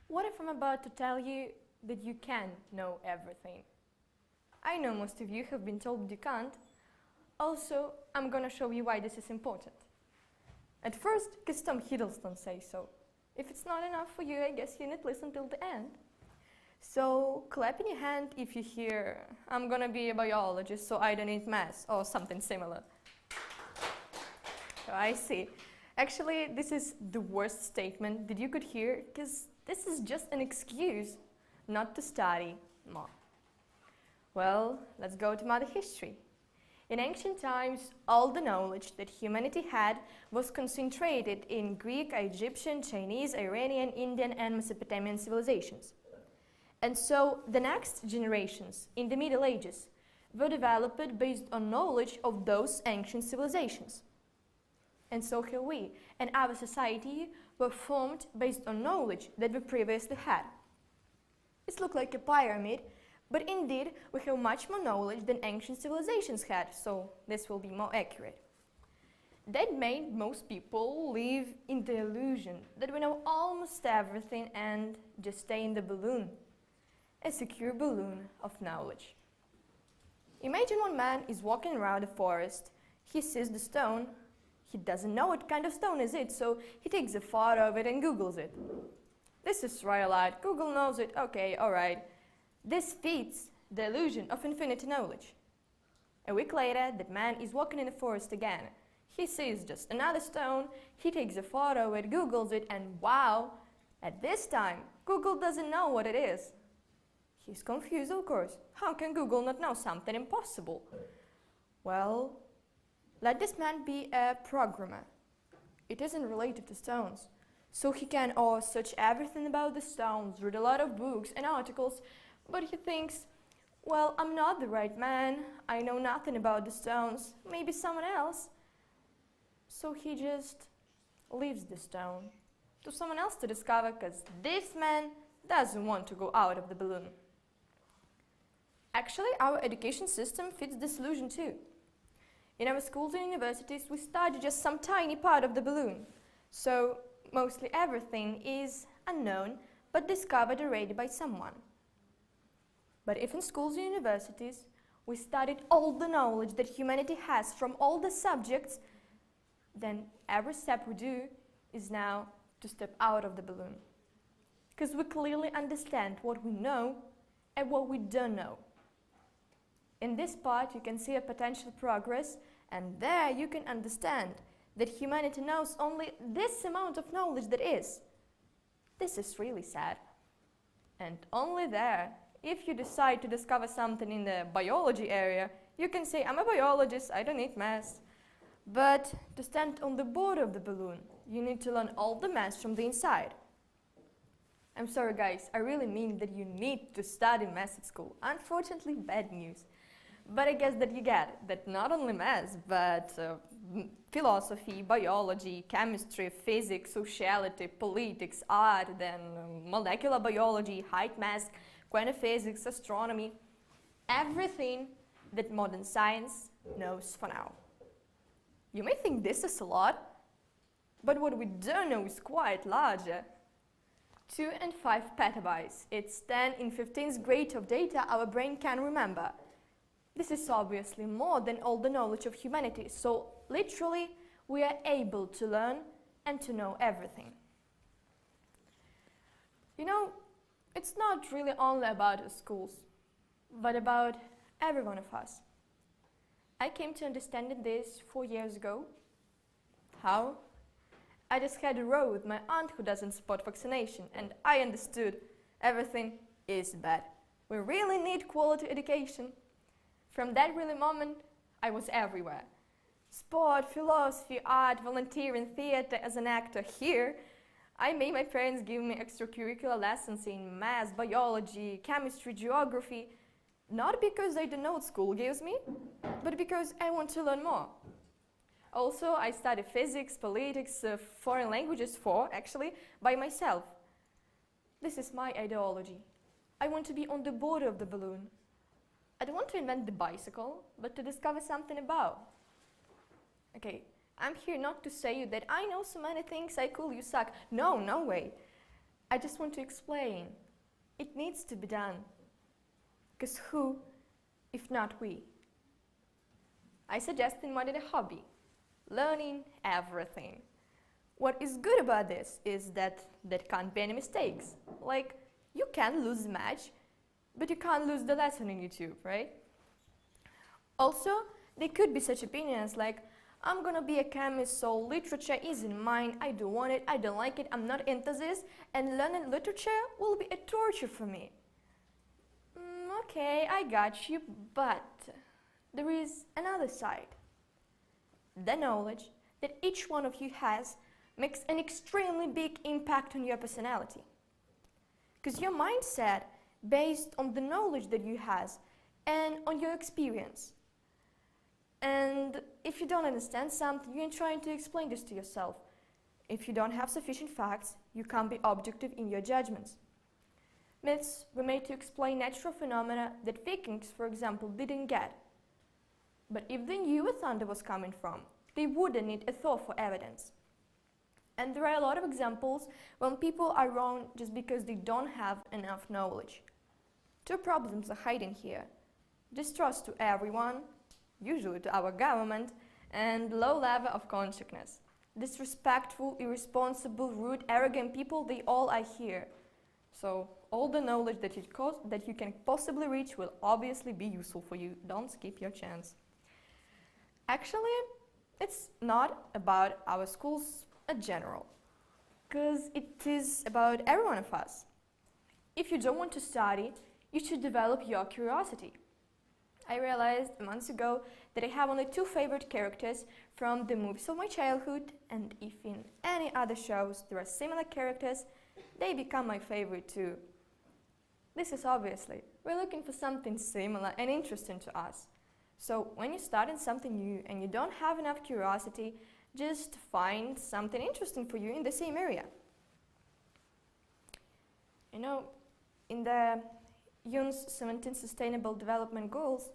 What if I'm about to tell you that you can know everything? I know most of you have been told that you can't. Also, I'm gonna show you why this is important. At first, because Tom Hiddleston says so. If it's not enough for you, I guess you need to listen till the end. So, clap in your hand if you hear, I'm gonna be a biologist, so I don't need math, or something similar. So I see. Actually, this is the worst statement that you could hear, because this is just an excuse not to study more. Well, let's go to modern history. In ancient times, all the knowledge that humanity had was concentrated in Greek, Egyptian, Chinese, Iranian, Indian, and Mesopotamian civilizations. And so the next generations, in the Middle Ages, were developed based on knowledge of those ancient civilizations. And so here we, and our society, were formed based on knowledge that we previously had. It looks like a pyramid, but indeed we have much more knowledge than ancient civilizations had, so this will be more accurate. That made most people live in the illusion that we know almost everything and just stay in the balloon, a secure balloon of knowledge. Imagine one man is walking around a forest, he sees the stone, he doesn't know what kind of stone is it, so he takes a photo of it and Googles it. This is Rhyolite, Google knows it, okay, alright. This fits the illusion of infinite knowledge. A week later, that man is walking in the forest again. He sees just another stone, he takes a photo, it Googles it, and wow, at this time, Google doesn't know what it is. He's confused, of course. How can Google not know something impossible? Well, let this man be a programmer. It isn't related to stones. So he can search everything about the stones, read a lot of books and articles, but he thinks, well, I'm not the right man, I know nothing about the stones, maybe someone else. So he just leaves the stone to someone else to discover, because this man doesn't want to go out of the balloon. Actually, our education system fits this illusion too. In our schools and universities, we study just some tiny part of the balloon. So mostly everything is unknown, but discovered already by someone. But if in schools and universities we studied all the knowledge that humanity has from all the subjects, then every step we do is now to step out of the balloon. Because we clearly understand what we know and what we don't know. In this part you can see a potential progress, and there you can understand that humanity knows only this amount of knowledge that is. This is really sad. And only there, if you decide to discover something in the biology area, you can say, I'm a biologist, I don't need math. But to stand on the border of the balloon, you need to learn all the math from the inside. I'm sorry guys, I really mean that you need to study math at school. Unfortunately, bad news. But I guess that you get it, that not only math, but philosophy, biology, chemistry, physics, sociality, politics, art, then molecular biology, height math, quantum physics, astronomy, everything that modern science knows for now. You may think this is a lot, but what we don't know is quite larger. 2 and 5 petabytes, it's 10 in 15th grade of data our brain can remember. This is obviously more than all the knowledge of humanity, so literally we are able to learn and to know everything. You know, it's not really only about the schools, but about every one of us. I came to understanding this 4 years ago. How? I just had a row with my aunt who doesn't support vaccination, and I understood everything is bad. We really need quality education. From that really moment, I was everywhere. Sport, philosophy, art, volunteering, theater, as an actor here. I made my parents give me extracurricular lessons in math, biology, chemistry, geography, not because I don't know what school gives me, but because I want to learn more. Also, I study physics, politics, foreign languages actually, by myself. This is my ideology. I want to be on the border of the balloon. I don't want to invent the bicycle, but to discover something about. Okay, I'm here not to say you that I know so many things, I cool, you suck. No, no way. I just want to explain. It needs to be done. Because who, if not we? I suggest in one a hobby, learning everything. What is good about this is that there can't be any mistakes. Like, you can lose the match, but you can't lose the lesson in YouTube, right? Also, there could be such opinions like, I'm gonna be a chemist, so literature isn't mine, I don't want it, I don't like it, I'm not into this, and learning literature will be a torture for me. Okay, I got you, but there is another side. The knowledge that each one of you has makes an extremely big impact on your personality. Because your mindset based on the knowledge that you has and on your experience. And if you don't understand something, you're trying to explain this to yourself. If you don't have sufficient facts, you can't be objective in your judgments. Myths were made to explain natural phenomena that Vikings, for example, didn't get. But if they knew where thunder was coming from, they wouldn't need a Thor for evidence. And there are a lot of examples when people are wrong just because they don't have enough knowledge. Two problems are hiding here: distrust to everyone, usually to our government, and low level of consciousness. Disrespectful, irresponsible, rude, arrogant people, they all are here. So all the knowledge that you can possibly reach will obviously be useful for you. Don't skip your chance. Actually, it's not about our schools in general, because it is about every one of us. If you don't want to study, you should develop your curiosity. I realized months ago that I have only two favorite characters from the movies of my childhood, and if in any other shows there are similar characters, they become my favorite too. This is obviously, we're looking for something similar and interesting to us. So when you start in something new and you don't have enough curiosity, just find something interesting for you in the same area. You know, in the UN's 17 Sustainable Development Goals,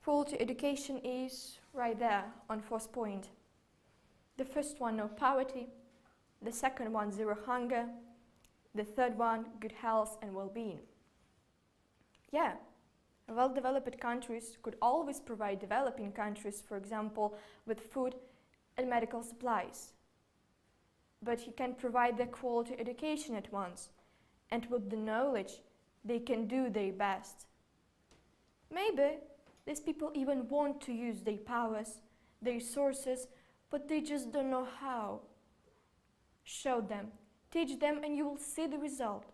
quality education is right there on 4th point. The first one, no poverty. The second one, zero hunger. The third one, good health and well-being. Yeah, well-developed countries could always provide developing countries, for example, with food and medical supplies. But you can provide the quality education at once, and with the knowledge, they can do their best. Maybe these people even want to use their powers, their resources, but they just don't know how. Show them, teach them, and you will see the result.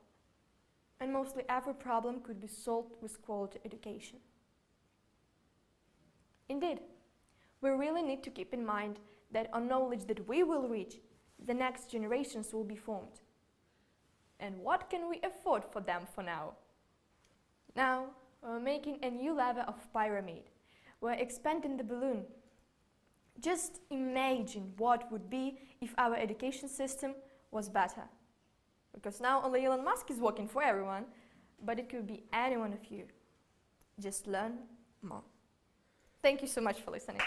And mostly every problem could be solved with quality education. Indeed, we really need to keep in mind that on knowledge that we will reach, the next generations will be formed. And what can we afford for them for now? Now, we're making a new level of pyramid. We're expanding the balloon. Just imagine what would be if our education system was better. Because now only Elon Musk is working for everyone, but it could be any one of you. Just learn more. Thank you so much for listening.